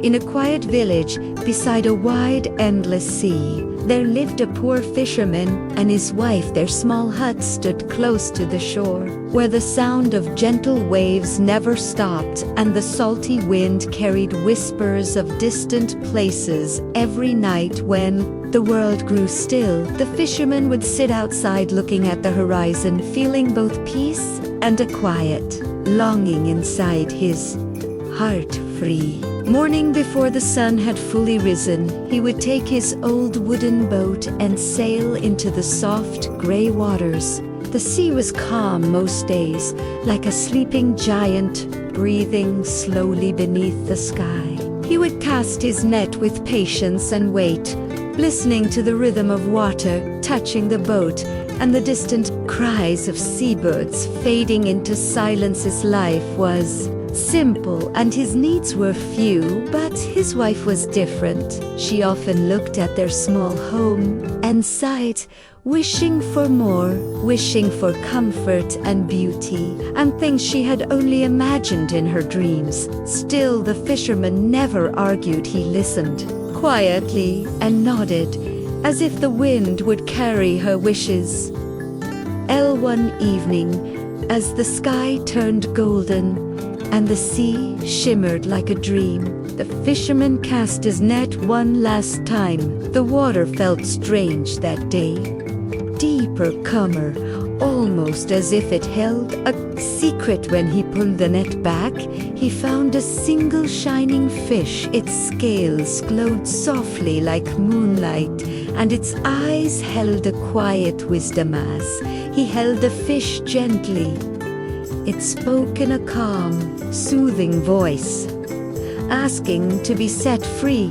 In a quiet village, beside a wide, endless sea, there lived a poor fisherman and his wife. Their small hut stood close to the shore, where the sound of gentle waves never stopped, and the salty wind carried whispers of distant places. Every night when the world grew still, the fisherman would sit outside looking at the horizon, feeling both peace and a quiet longing inside his heart. Free. Morning before the sun had fully risen, he would take his old wooden boat and sail into the soft gray waters. The sea was calm most days, like a sleeping giant breathing slowly beneath the sky. He would cast his net with patience and wait, listening to the rhythm of water touching the boat and the distant cries of seabirds fading into silence. His life was simple and his needs were few, but his wife was different. She often looked at their small home and sighed, wishing for more, wishing for comfort and beauty, and things she had only imagined in her dreams. Still, the fisherman never argued. He listened quietly and nodded, as if the wind would carry her wishes. One evening, as the sky turned golden and the sea shimmered like a dream, the fisherman cast his net one last time. The water felt strange that day, deeper, calmer, almost as if it held a secret. When he pulled the net back, he found a single shining fish. Its scales glowed softly like moonlight, and its eyes held a quiet wisdom. As he held the fish gently, it spoke in a calm, soothing voice, asking to be set free,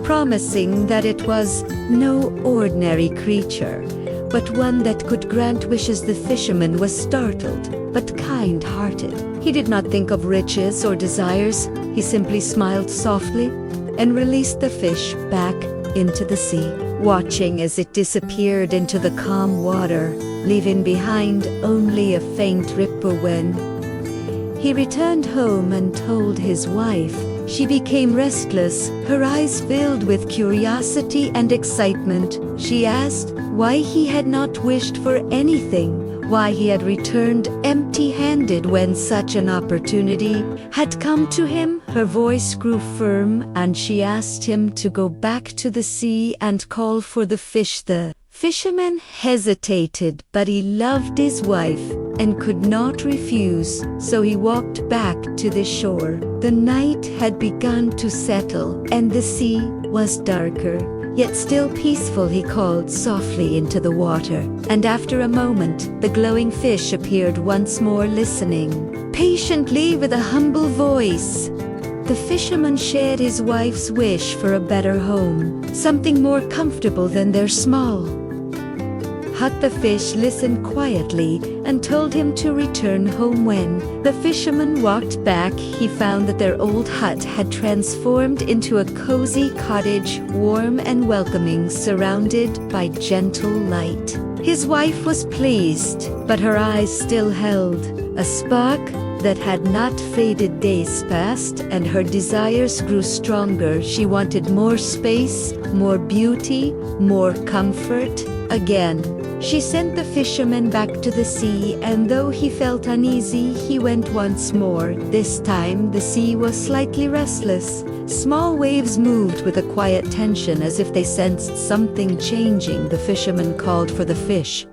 promising that it was no ordinary creature, but one that could grant wishes. The fisherman was startled, but kind-hearted. He did not think of riches or desires. He simply smiled softly and released the fish back into the sea, watching as it disappeared into the calm water, leaving behind only a faint ripple. When he returned home and told his wife, she became restless, her eyes filled with curiosity and excitement. She asked why he had not wished for anything, why he had returned empty-handed when such an opportunity had come to him. Her voice grew firm, and she asked him to go back to the sea and call for the fish. The fisherman hesitated, but he loved his wife and could not refuse, so he walked back to the shore. The night had begun to settle, and the sea was darker, yet still peaceful. He called softly into the water, and after a moment, the glowing fish appeared once more, listening patiently with a humble voice. The fisherman shared his wife's wish for a better home, something more comfortable than their small hut. The fish listened quietly and told him to return home. When the fisherman walked back, he found that their old hut had transformed into a cozy cottage, warm and welcoming, surrounded by gentle light. His wife was pleased, but her eyes still held a spark that had not faded. Days passed, and her desires grew stronger. She wanted more space, more beauty, more comfort. Again, she sent the fisherman back to the sea, and though he felt uneasy, he went once more. This time, the sea was slightly restless. Small waves moved with a quiet tension, as if they sensed something changing. The fisherman called for the fish,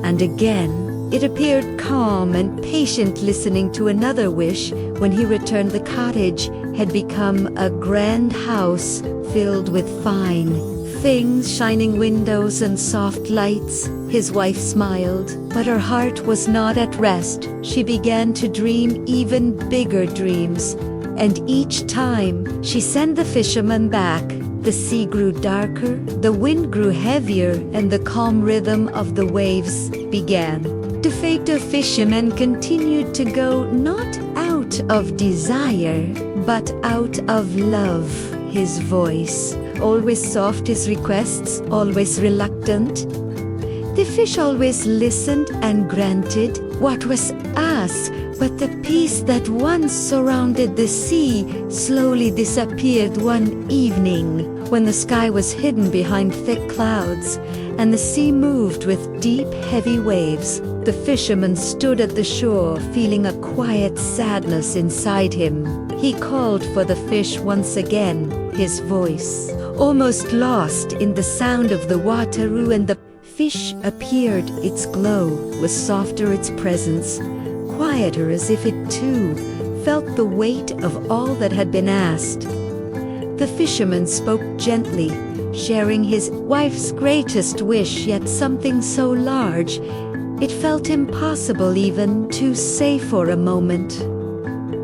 and again it appeared calm and patient, listening to another wish. When he returned, the cottage had become a grand house filled with fine things, shining windows and soft lights. His wife smiled, but her heart was not at rest. She began to dream even bigger dreams, and each time she sent the fisherman back, the sea grew darker, the wind grew heavier, and the calm rhythm of the waves began to fade. The fisherman continued to go, not out of desire, but out of love. His voice, always soft, his requests always reluctant. The fish always listened and granted what was asked, But the peace that once surrounded the sea slowly disappeared one evening, when the sky was hidden behind thick clouds, and the sea moved with deep, heavy waves. The fisherman stood at the shore, feeling a quiet sadness inside him. He called for the fish once again, his voice almost lost in the sound of the water, and the fish appeared. Its glow was softer, its presence quieter, as if it too felt the weight of all that had been asked. The fisherman spoke gently, sharing his wife's greatest wish, yet something so large it felt impossible even to say for a moment.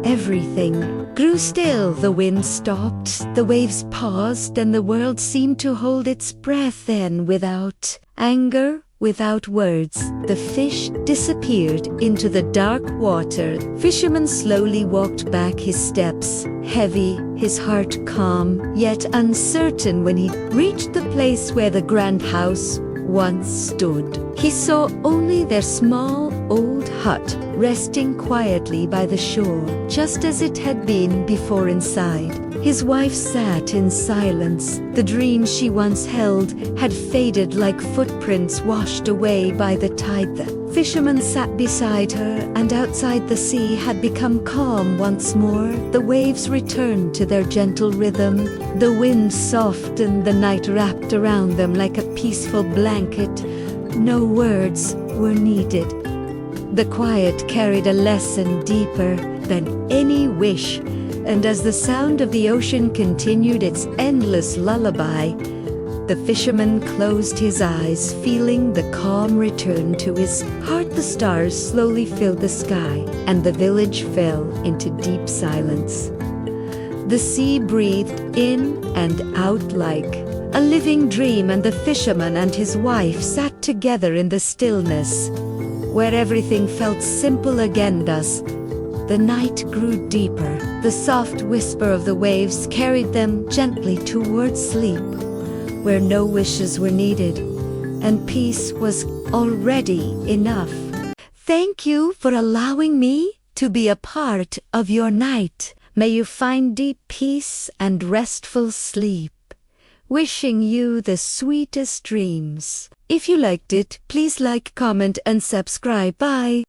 Everything grew still. The wind stopped, the waves paused, and the world seemed to hold its breath. Then, without anger, without words, the fish disappeared into the dark water. Fisherman slowly walked back, his steps heavy, his heart calm, yet uncertain. When he reached the place where the grand house once stood, he saw only their small old hut resting quietly by the shore, just as it had been before. Inside, his wife sat in silence. The dream she once held had faded like footprints washed away by the tide. The fisherman sat beside her, and outside the sea had become calm once more. The waves returned to their gentle rhythm. The wind softened, the night wrapped around them like a peaceful blanket. No words were needed. The quiet carried a lesson deeper than any wish, and as the sound of the ocean continued its endless lullaby, the fisherman closed his eyes, feeling the calm return to his heart. The stars slowly filled the sky, and the village fell into deep silence. The sea breathed in and out like a living dream, and the fisherman and his wife sat together in the stillness, where everything felt simple again. Thus, the night grew deeper. The soft whisper of the waves carried them gently towards sleep, where no wishes were needed, and peace was already enough. Thank you for allowing me to be a part of your night. May you find deep peace and restful sleep. Wishing you the sweetest dreams. If you liked it, please like, comment, and subscribe. Bye.